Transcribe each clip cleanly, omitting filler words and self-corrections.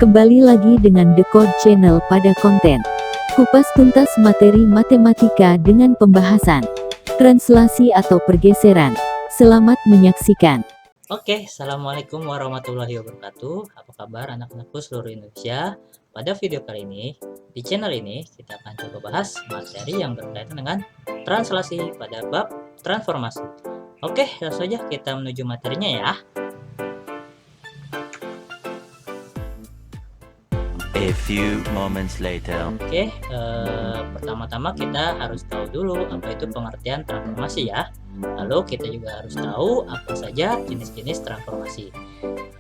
Kembali lagi dengan The Code Channel pada konten kupas tuntas materi matematika dengan pembahasan translasi atau pergeseran. Selamat menyaksikan. Oke, Assalamualaikum warahmatullahi wabarakatuh. Apa kabar anak-anakku seluruh Indonesia? Pada video kali ini, di channel ini kita akan coba bahas materi yang berkaitan dengan translasi pada bab transformasi. Oke, langsung saja kita menuju materinya ya. A few moments later. Oke, pertama-tama kita harus tahu dulu apa itu pengertian transformasi ya. Lalu kita juga harus tahu apa saja jenis-jenis transformasi.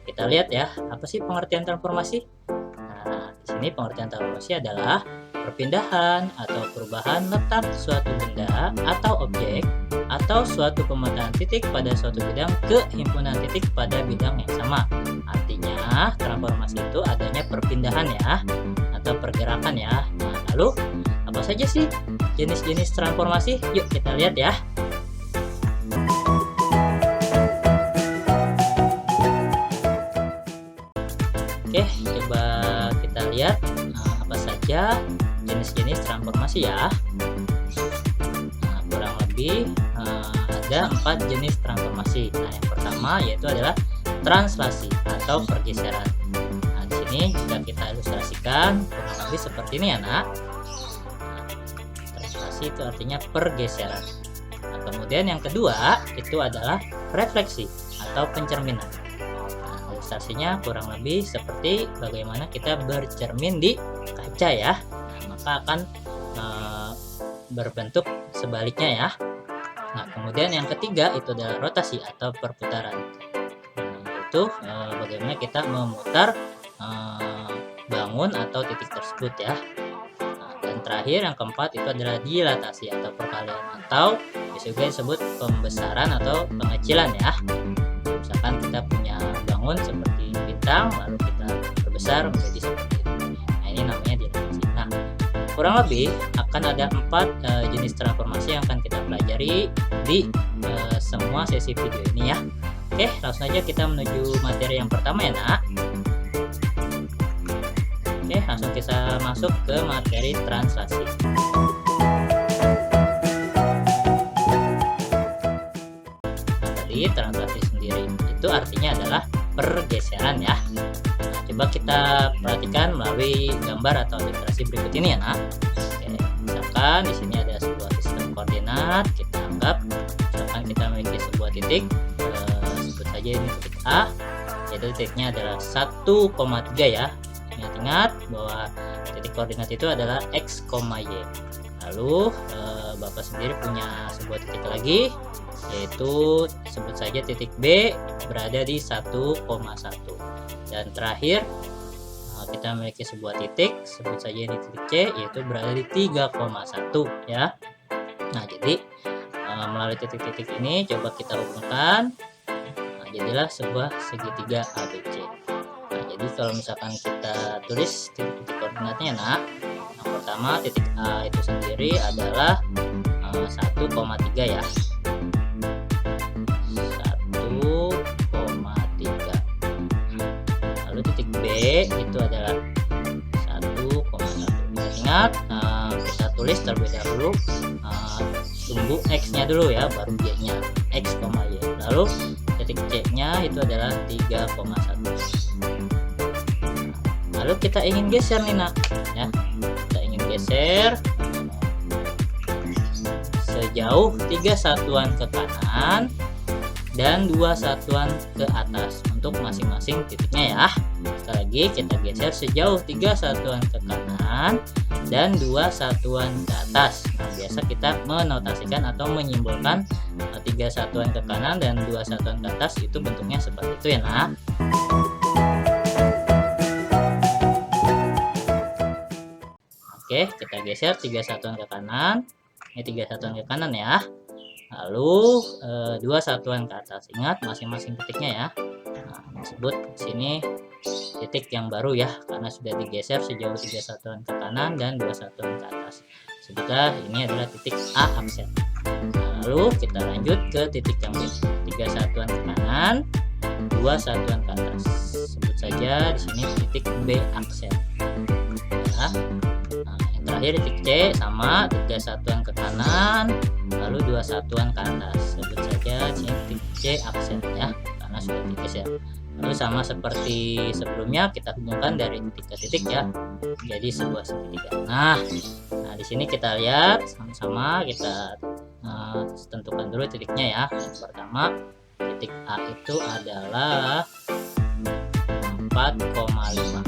Kita lihat ya, apa sih pengertian transformasi? Nah, di sini pengertian transformasi adalah perpindahan atau perubahan letak suatu benda atau objek atau suatu pemetaan titik pada suatu bidang ke himpunan titik pada bidang yang sama. Artinya transformasi itu adanya perpindahan ya atau pergerakan ya. Nah, lalu apa saja sih jenis-jenis transformasi? Yuk kita lihat ya. Oke, coba kita lihat apa saja jenis-jenis transformasi ya. Nah, kurang lebih ada 4 jenis transformasi. Nah, yang pertama yaitu adalah translasi atau pergeseran. Nah, di sini jika kita ilustrasikan kurang lebih seperti ini ya, Nak. Nah, translasi itu artinya pergeseran. Nah, kemudian yang kedua itu adalah refleksi atau pencerminan. Ilustrasinya kurang lebih seperti bagaimana kita bercermin di kaca ya. Nah, maka akan berbentuk sebaliknya ya. Nah, kemudian yang ketiga itu adalah rotasi atau perputaran. Itu bagaimana kita memutar bangun atau titik tersebut ya. Nah, dan terakhir yang keempat itu adalah dilatasi atau perkalian atau juga disebut pembesaran atau pengecilan ya. Misalkan kita punya bangun seperti bintang lalu kita perbesar menjadi seperti itu. Nah, ini namanya dilatasi. Nah, kurang lebih akan ada 4 jenis transformasi yang akan kita pelajari di semua sesi video ini ya. Oke, langsung aja kita menuju materi yang pertama ya, Nak. Oke, langsung kita masuk ke materi translasi. Tadi translasi sendiri itu artinya adalah pergeseran ya. Nah, coba kita perhatikan melalui gambar atau ilustrasi berikut ini ya, Nak. Oke, misalkan di sini ada sebuah sistem koordinat, kita anggap misalkan kita memiliki sebuah titik, sebut saja ini titik A, yaitu titiknya adalah 1,3 ya. Ingat-ingat bahwa titik koordinat itu adalah x, y. Lalu Bapak sendiri punya sebuah titik lagi, yaitu sebut saja titik B berada di 1,1. Dan terakhir kita memiliki sebuah titik, sebut saja ini titik C, yaitu berada di 3,1 ya. Nah, jadi melalui titik-titik ini coba kita hubungkan, jadilah sebuah segitiga ABC. Nah, jadi kalau misalkan kita tulis titik-titik koordinatnya, Nak, yang pertama titik A itu sendiri adalah 1,3 ya. 1,3. Lalu titik B itu adalah 1,1. Ingat, kita tulis terlebih dahulu tunggu X-nya dulu ya, baru Y-nya, X, Y. Lalu titik C-nya itu adalah 3,1. Lalu kita ingin geser nih, Nak, ya. Kita ingin geser sejauh 3 satuan ke kanan dan 2 satuan ke atas untuk masing-masing titiknya ya. Sekali lagi kita geser sejauh 3 satuan ke kanan dan 2 satuan ke atas. Nah, biasa kita menotasikan atau menyimbolkan 3 satuan ke kanan dan 2 satuan ke atas itu bentuknya seperti itu ya, Nak. Oke, kita geser 3 satuan ke kanan. Ini 3 satuan ke kanan ya. Lalu 2 satuan ke atas. Ingat masing-masing titiknya ya. Nah, disebut sini titik yang baru ya, karena sudah digeser sejauh 3 satuan ke kanan dan 2 satuan ke atas. Sebutlah ini adalah titik A absen. Lalu kita lanjut ke titik yang B. 3 satuan ke kanan, 2 satuan ke atas. Sebut saja di sini titik B aksen ya. Nah, yang terakhir titik C sama 3 satuan ke kanan lalu 2 satuan ke atas, sebut saja di sini titik C aksen ya karena sudah digeser. Lalu sama seperti sebelumnya kita hubungkan dari titik ke titik ya, jadi sebuah segitiga. Nah di sini kita lihat sama-sama, kita tentukan dulu titiknya ya. Yang pertama titik A itu adalah 4,5,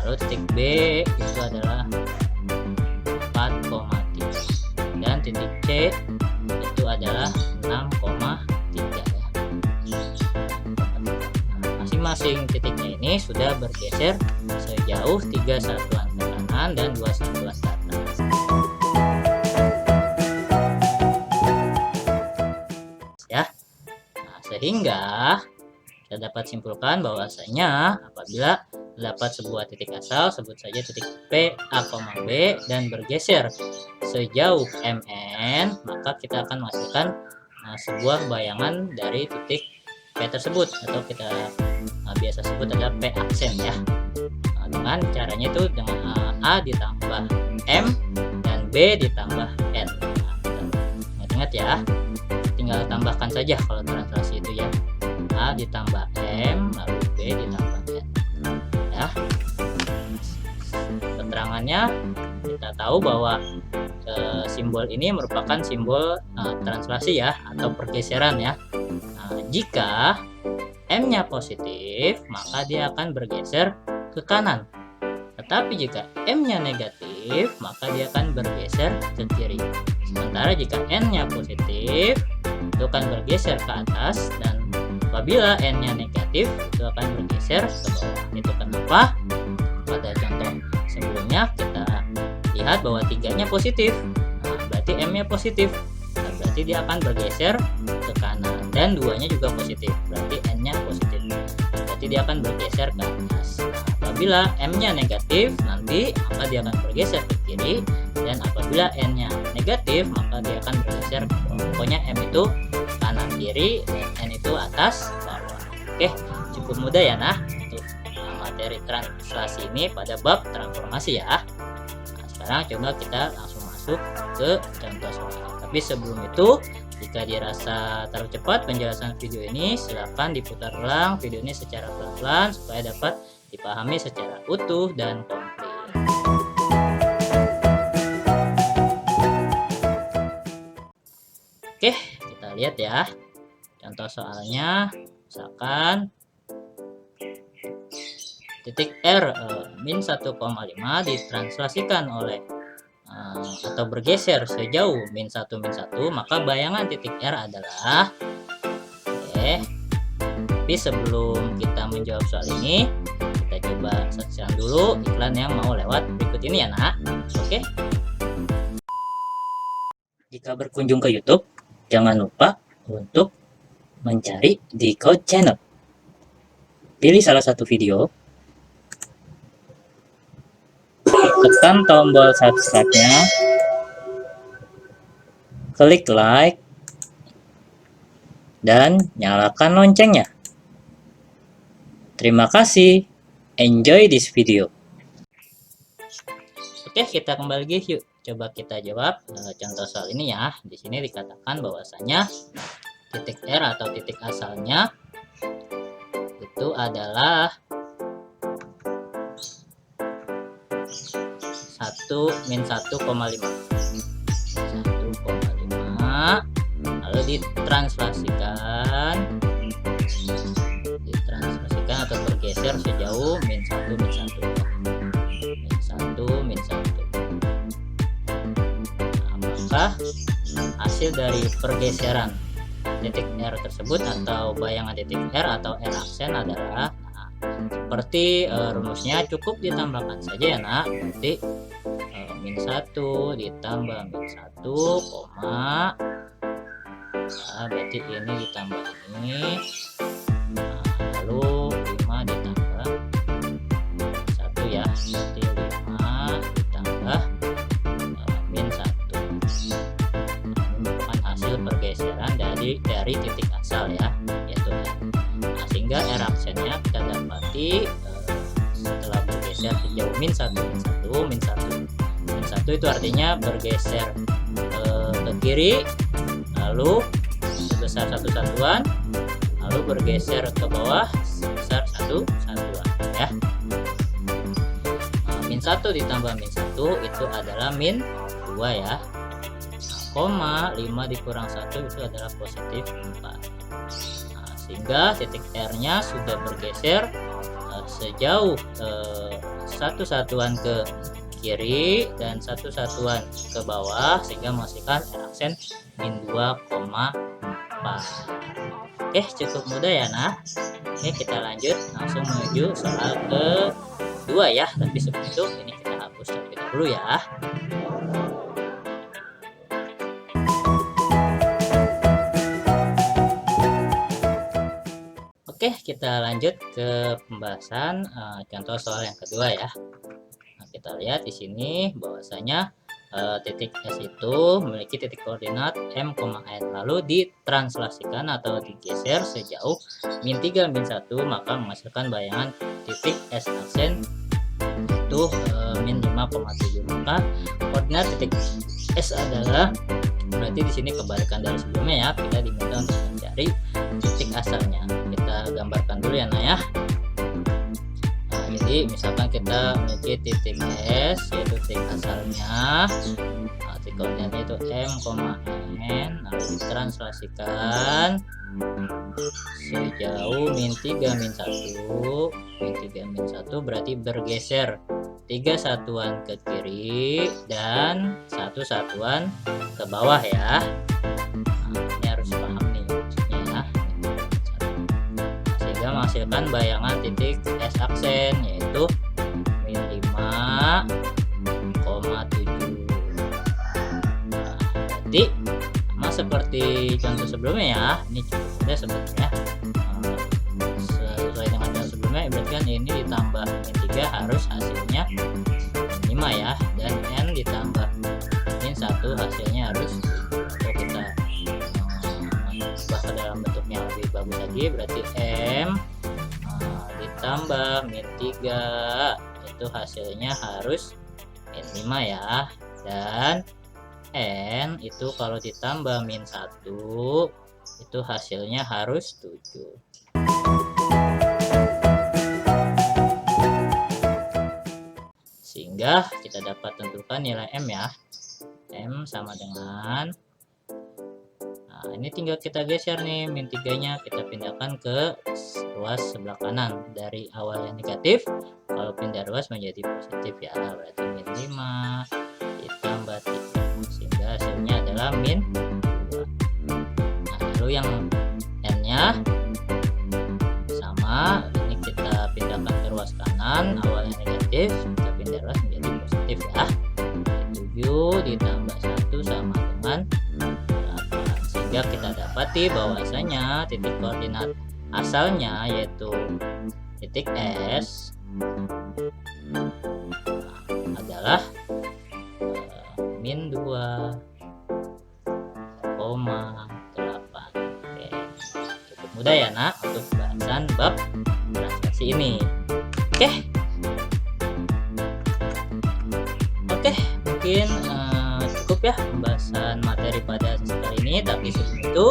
lalu titik B itu adalah 4,3 dan titik C itu adalah 6,3 ya. Masing-masing titiknya ini sudah bergeser sejauh 3 satuan ke kanan dan 2 satuan ke atas ya. Sehingga kita dapat simpulkan bahwasanya apabila terdapat sebuah titik asal, sebut saja titik P, A, B dan bergeser sejauh MN, maka kita akan menghasilkan sebuah bayangan dari titik P tersebut, atau kita biasa sebut adalah P aksen ya. Dengan caranya itu dengan A ditambah M dan B ditambah N. Ingat ya, tinggal tambahkan saja kalau translasi itu ya. A ditambah M lalu B ditambah N ya. Keterangannya kita tahu bahwa simbol ini merupakan simbol translasi ya, atau pergeseran ya. Jika M-nya positif, maka dia akan bergeser ke kanan. Tetapi jika M-nya negatif, maka dia akan bergeser ke kiri. Sementara jika N-nya positif, itu akan bergeser ke atas, dan apabila N-nya negatif, itu akan bergeser ke bawah. Itu kenapa pada contoh sebelumnya kita lihat bahwa 3-nya positif. Berarti M-nya positif. Berarti dia akan bergeser ke kanan, dan 2-nya juga positif, berarti N-nya positif, berarti dia akan bergeser ke atas. Apabila M-nya negatif nanti, maka dia akan bergeser ke kiri, dan apabila N-nya negatif maka dia akan bergeser ke bawah. Pokoknya M itu kanan kiri dan N itu atas bawah. Oke, cukup mudah ya untuk materi translasi ini pada bab transformasi ya. Sekarang coba kita langsung masuk ke contoh soal. Tapi sebelum itu, jika dirasa terlalu cepat penjelasan video ini, silakan diputar ulang video ini secara pelan-pelan supaya dapat dipahami secara utuh dan komplit. Oke, kita lihat ya. Contoh soalnya, misalkan titik R min 1,5 ditranslasikan oleh atau bergeser sejauh min 1, maka bayangan titik R adalah tapi sebelum kita menjawab soal ini, kita coba saksikan dulu iklan yang mau lewat berikut ini ya Oke. Jika berkunjung ke YouTube, jangan lupa untuk mencari di Code Channel. Pilih salah satu video, tekan tombol subscribe-nya, klik like, dan nyalakan loncengnya. Terima kasih. Enjoy this video. Oke, kita kembali lagi yuk. Coba kita jawab contoh soal ini ya. Di sini dikatakan bahwasanya titik R atau titik asalnya itu adalah 1-1,5, lalu ditranslasikan atau bergeser sejauh min 1, maka hasil dari pergeseran titik R tersebut atau bayangan titik R atau R aksen adalah seperti rumusnya, cukup ditambahkan saja ya berarti min 1 ditambah min 1, berarti ini ditambah ini, lalu 5 ditambah 1 ya, berarti 5 ditambah min 1. Ini merupakan hasil pergeseran dari titik asal ya, yaitu R. Sehingga R aksennya kita min 1 min 1 min 1. Min 1 itu artinya bergeser ke kiri, lalu sebesar 1 satuan, lalu bergeser ke bawah sebesar 1 satuan ya. Min 1 ditambah min 1 itu adalah min 2 ya. Koma 5 dikurang 1 itu adalah positif 4. Sehingga titik R nya sudah bergeser sejauh 1 satuan ke kiri dan 1 satuan ke bawah, sehingga menghasilkan R aksen min 2,4. Oke, cukup mudah ya nah. Oke, kita lanjut langsung menuju soal kedua ya. Tapi sebelum itu ini kita hapus terlebih dahulu ya. Oke, kita lanjut ke pembahasan contoh soal yang kedua ya. Nah, kita lihat di sini bahwasanya titik S itu memiliki titik koordinat M, N, lalu ditranslasikan atau digeser sejauh min 3 min 1, maka menghasilkan bayangan titik S aksen itu min 5,7. Maka koordinat titik S adalah, berarti di sini kebalikan dari sebelumnya ya, kita diminta untuk mencari titik asalnya. Kita gambarkan dulu ya nah ya. Jadi misalkan kita memiliki titik S, yaitu titik asalnya, titik koordinatnya itu M, N, lalu ditranslasikan sejauh min 3 min 1. Min 3 min 1 berarti bergeser 3 satuan ke kiri dan 1 satuan ke bawah ya. Ini harus paham nih maksudnya ya. Sehingga menghasilkan bayangan titik S aksen yaitu min 5,7. Berarti sama seperti contoh sebelumnya ya. Ini cukup mudah sebetulnya. Sesuai dengan contoh sebelumnya, berarti kan ini ditambah min 3 harus hasilnya min 5 ya, dan N ditambah min 1 hasilnya harus, atau kita ubah ke dalam bentuknya lebih bagus lagi, berarti M ditambah min 3 itu hasilnya harus min 5 ya, dan N itu kalau ditambah min 1 itu hasilnya harus 7. Sehingga kita dapat tentukan nilai M ya. M sama dengan, nah ini tinggal kita geser nih, min 3 nya kita pindahkan ke ruas sebelah kanan. Dari awal yang negatif, kalau pindah ruas menjadi positif ya, berarti min 5 ditambah 3, sehingga hasilnya adalah min 2. Nah lalu yang N nya sama, ini kita pindahkan ke ruas kanan, awalnya negatif, kita pindah ruas menjadi positif ya. 7 ditambah 1 sama dengan 8. Sehingga kita dapati bahwasanya titik koordinat asalnya yaitu titik S adalah min 2,8. Oke, cukup mudah ya nak untuk bahasan bab transaksi ini. Oke, mungkin cukup ya pembahasan materi pada sesi kali ini. Tapi sebelum itu,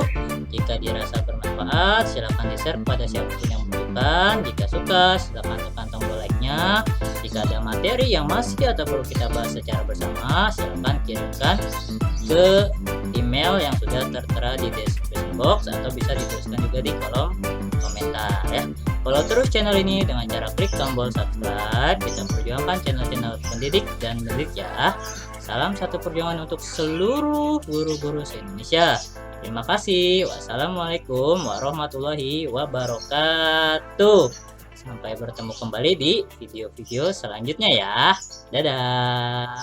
jika dirasa bermanfaat, silahkan di-share kepada siapapun yang membutuhkan. Jika suka, silahkan tekan tombol like-nya. Jika ada materi yang masih atau perlu kita bahas secara bersama, silahkan kirimkan ke email yang sudah tertera di description box, atau bisa dituliskan juga di kolom komentar ya. Follow terus channel ini dengan cara klik tombol subscribe. Kita perjuangkan channel-channel pendidik dan mendidik ya. Salam satu perjuangan untuk seluruh guru-guru se-Indonesia. Terima kasih. Wassalamualaikum warahmatullahi wabarakatuh. Sampai bertemu kembali di video-video selanjutnya ya. Dadah.